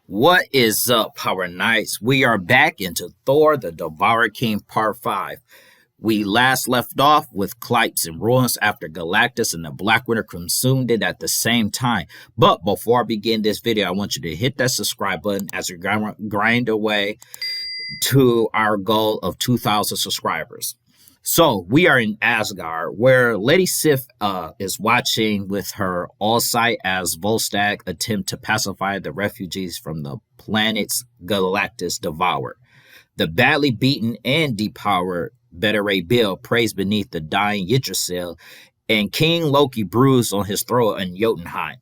What is up, Power Knights? We are back into Thor, the Devourer King Part 5. We last left off with Clype's in ruins after Galactus and the Black Winter consumed it at the same time. But before I begin this video, I want you to hit that subscribe button as we grind away to our goal of 2,000 subscribers. So we are in Asgard, where Lady Sif is watching with her all sight as Volstagg attempt to pacify the refugees from the planet's Galactus Devourer. The badly beaten and depowered Devourer Bill prays beneath the dying Yggdrasil, and King Loki bruised on his throat in Jotunheim.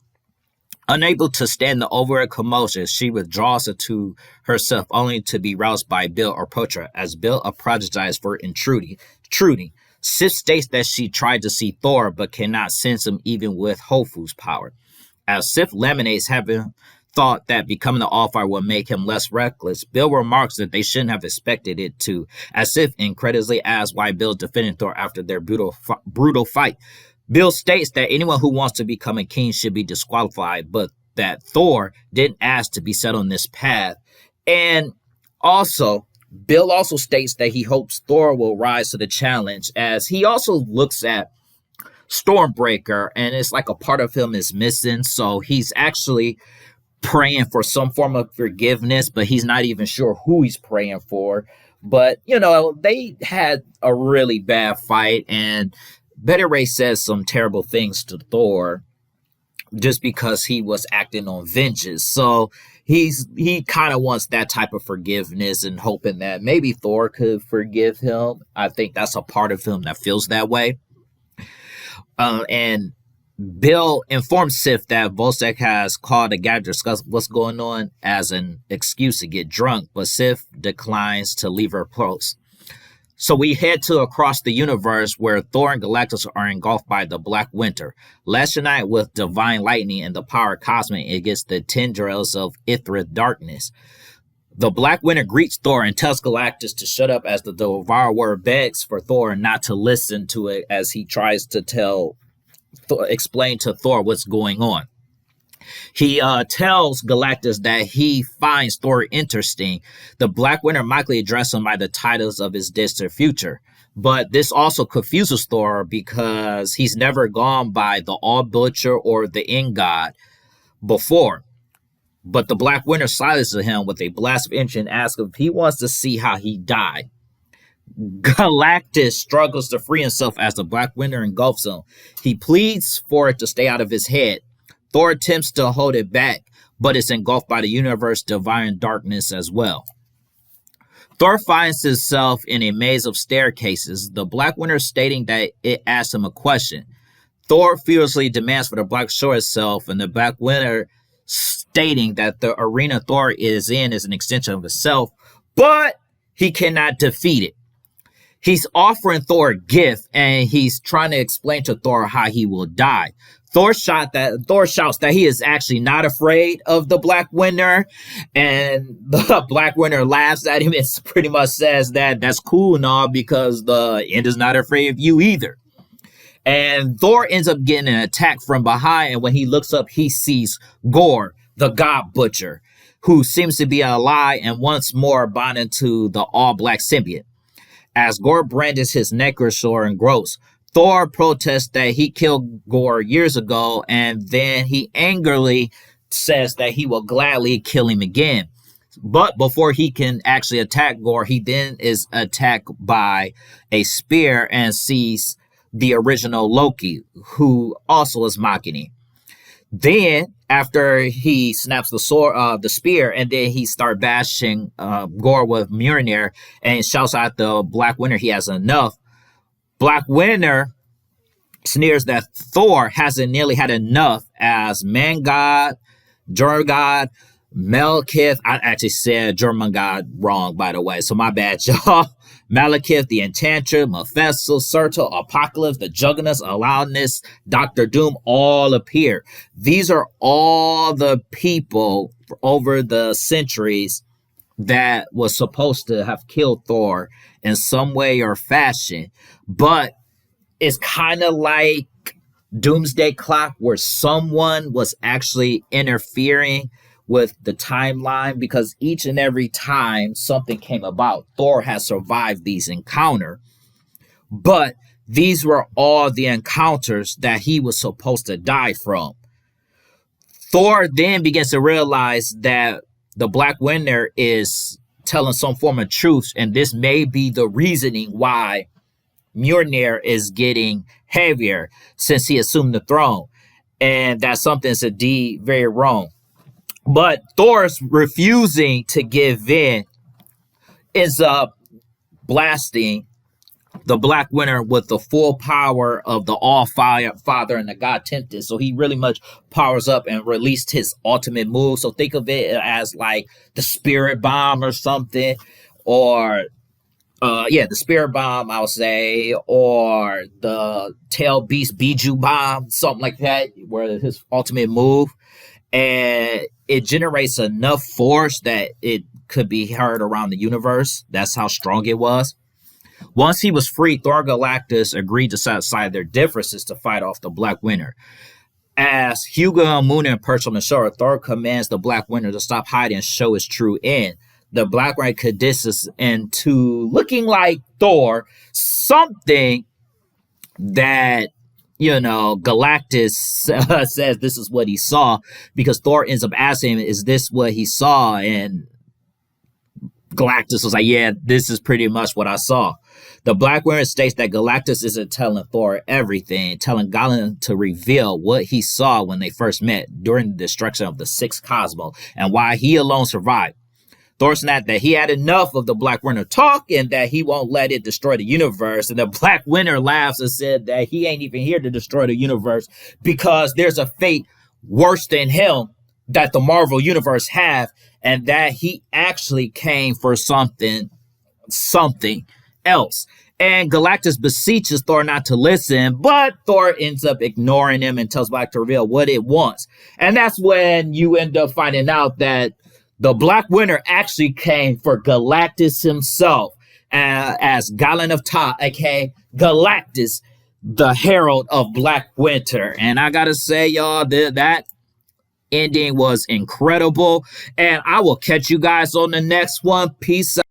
Unable to stand the overall commotion, she withdraws to herself, only to be roused by Bill or Potra, as Bill apologizes for intruding. Sif states that she tried to see Thor, but cannot sense him even with Hofu's power. As Sif lamentates, having thought that becoming the Allfire would make him less reckless, Bill remarks that they shouldn't have expected it to, as Sif incredulously asks why Bill defended Thor after their brutal fight. Bill states that anyone who wants to become a king should be disqualified, but that Thor didn't ask to be set on this path. And also, Bill also states that he hopes Thor will rise to the challenge, as he also looks at Stormbreaker, and it's like a part of him is missing, so he's actually praying for some form of forgiveness, but he's not even sure who he's praying for. But, they had a really bad fight, and Devourer says some terrible things to Thor just because he was acting on vengeance. So he kind of wants that type of forgiveness and hoping that maybe Thor could forgive him. I think that's a part of him that feels that way. And Bill informs Sif that Volstagg has called a gather to discuss what's going on as an excuse to get drunk, but Sif declines to leave her post. So we head to across the universe where Thor and Galactus are engulfed by the Black Winter. Let's unite with divine lightning and the power cosmic against the tendrils of Ithrid darkness. The Black Winter greets Thor and tells Galactus to shut up as the Devourer begs for Thor not to listen to it as he tries to explain to Thor what's going on. He tells Galactus that he finds Thor interesting. The Black Winter mockedly addresses him by the titles of his distant future. But this also confuses Thor because he's never gone by the All Butcher or the End God before. But the Black Winter silences him with a blast of energy and asks if he wants to see how he died. Galactus struggles to free himself as the Black Winter engulfs him. He pleads for it to stay out of his head. Thor attempts to hold it back, but it's engulfed by the universe divine darkness as well. Thor finds himself in a maze of staircases, the Black Winter stating that it asks him a question. Thor furiously demands for the Black to show itself, and the Black Winter stating that the arena Thor is in is an extension of himself, but he cannot defeat it. He's offering Thor a gift, and he's trying to explain to Thor how he will die. Thor shouts that he is actually not afraid of the Black Winter, and the Black Winter laughs at him and pretty much says that that's cool and all because the End is not afraid of you either. And Thor ends up getting an attack from behind, and when he looks up, he sees Gorr, the God Butcher, who seems to be alive and once more bonded to the all-black symbiote. As Gorr brandishes his necrosaur and grows, Thor protests that he killed Gorr years ago, and then he angrily says that he will gladly kill him again. But before he can actually attack Gorr, he then is attacked by a spear and sees the original Loki, who also is mocking him. Then, after he snaps the spear, and then he starts bashing Gorr with Mjolnir and shouts out the Black Winter he has enough. Black Winter sneers that Thor hasn't nearly had enough as Man God, German God, Malekith. I actually said German God wrong, by the way, so my bad, y'all. Malekith, the Enchanter, Mephisto, Surtur, Apocalypse, the Juggernaut, Aladdin, Doctor Doom all appear. These are all the people over the centuries that was supposed to have killed Thor in some way or fashion. But it's kind of like Doomsday Clock, where someone was actually interfering with the timeline because each and every time something came about, Thor has survived these encounters. But these were all the encounters that he was supposed to die from. Thor then begins to realize that the Black Winter is telling some form of truth, and this may be the reasoning why Mjolnir is getting heavier since he assumed the throne, and that something's indeed very wrong. But Thor's refusing to give in ends up blasting the Black Winter with the full power of the All-Father and the God Tempest. So he really much powers up and released his ultimate move. So think of it as like the Spirit Bomb or something, or the Spirit Bomb, I would say, or the Tail Beast Biju Bomb, something like that, where his ultimate move. And it generates enough force that it could be heard around the universe. That's how strong it was. Once he was free, Thor and Galactus agreed to set aside their differences to fight off the Black Winter. As Hugo and Moon perch on the shore, Thor commands the Black Winter to stop hiding and show his true end. The Black Winter condenses into looking like Thor, something that, Galactus says this is what he saw, because Thor ends up asking him, is this what he saw? And Galactus was like, yeah, this is pretty much what I saw. The Black Winter states that Galactus isn't telling Thor everything, telling Galan to reveal what he saw when they first met during the destruction of the sixth cosmos and why he alone survived. Thor snapped that he had enough of the Black Winter talk and that he won't let it destroy the universe. And the Black Winter laughs and said that he ain't even here to destroy the universe because there's a fate worse than him that the Marvel universe have, and that he actually came for something else. And Galactus beseeches Thor not to listen, but Thor ends up ignoring him and tells Black to reveal what it wants. And that's when you end up finding out that the Black Winter actually came for Galactus himself, as Galan of Ta, aka Galactus, the Herald of Black Winter. And I gotta say, y'all, that ending was incredible. And I will catch you guys on the next one. Peace out.